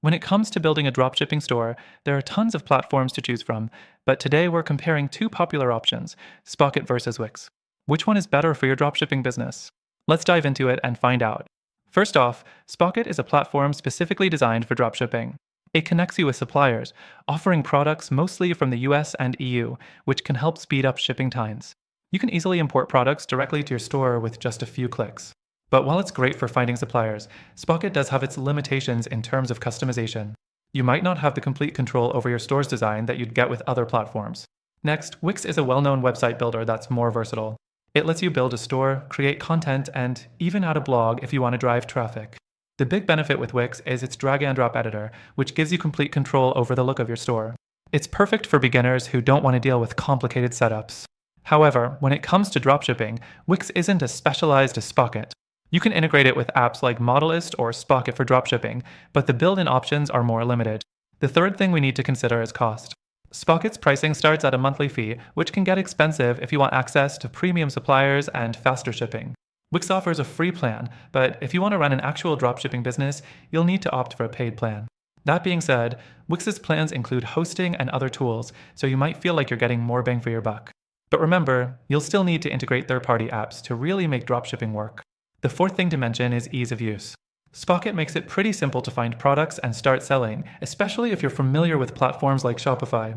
When it comes to building a dropshipping store, there are tons of platforms to choose from, but today we're comparing two popular options, Spocket versus Wix. Which one is better for your dropshipping business? Let's dive into it and find out. First off, Spocket is a platform specifically designed for dropshipping. It connects you with suppliers, offering products mostly from the US and EU, which can help speed up shipping times. You can easily import products directly to your store with just a few clicks. But while it's great for finding suppliers, Spocket does have its limitations in terms of customization. You might not have the complete control over your store's design that you'd get with other platforms. Next, Wix is a well-known website builder that's more versatile. It lets you build a store, create content, and even add a blog if you want to drive traffic. The big benefit with Wix is its drag-and-drop editor, which gives you complete control over the look of your store. It's perfect for beginners who don't want to deal with complicated setups. However, when it comes to dropshipping, Wix isn't as specialized as Spocket. You can integrate it with apps like Modelist or Spocket for dropshipping, but the built-in options are more limited. The third thing we need to consider is cost. Spocket's pricing starts at a monthly fee, which can get expensive if you want access to premium suppliers and faster shipping. Wix offers a free plan, but if you want to run an actual dropshipping business, you'll need to opt for a paid plan. That being said, Wix's plans include hosting and other tools, so you might feel like you're getting more bang for your buck. But remember, you'll still need to integrate third-party apps to really make dropshipping work. The fourth thing to mention is ease of use. Spocket makes it pretty simple to find products and start selling, especially if you're familiar with platforms like Shopify.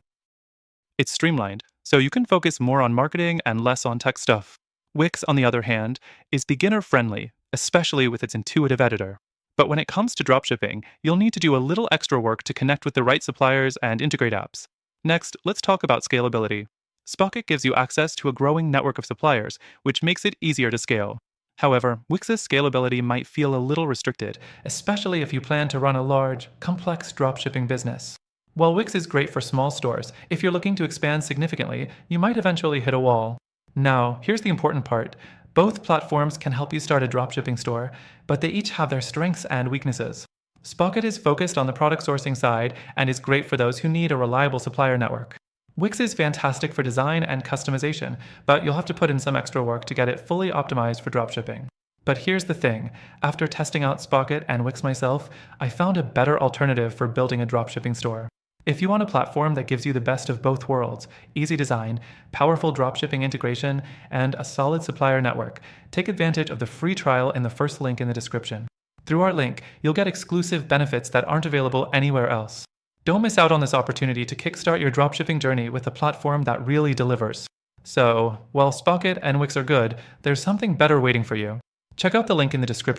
It's streamlined, so you can focus more on marketing and less on tech stuff. Wix, on the other hand, is beginner-friendly, especially with its intuitive editor. But when it comes to dropshipping, you'll need to do a little extra work to connect with the right suppliers and integrate apps. Next, let's talk about scalability. Spocket gives you access to a growing network of suppliers, which makes it easier to scale. However, Wix's scalability might feel a little restricted, especially if you plan to run a large, complex dropshipping business. While Wix is great for small stores, if you're looking to expand significantly, you might eventually hit a wall. Now, here's the important part. Both platforms can help you start a dropshipping store, but they each have their strengths and weaknesses. Spocket is focused on the product sourcing side and is great for those who need a reliable supplier network. Wix is fantastic for design and customization, but you'll have to put in some extra work to get it fully optimized for dropshipping. But here's the thing, after testing out Spocket and Wix myself, I found a better alternative for building a dropshipping store. If you want a platform that gives you the best of both worlds, easy design, powerful dropshipping integration, and a solid supplier network, take advantage of the free trial in the first link in the description. Through our link, you'll get exclusive benefits that aren't available anywhere else. Don't miss out on this opportunity to kickstart your dropshipping journey with a platform that really delivers. So, while Spocket and Wix are good, there's something better waiting for you. Check out the link in the description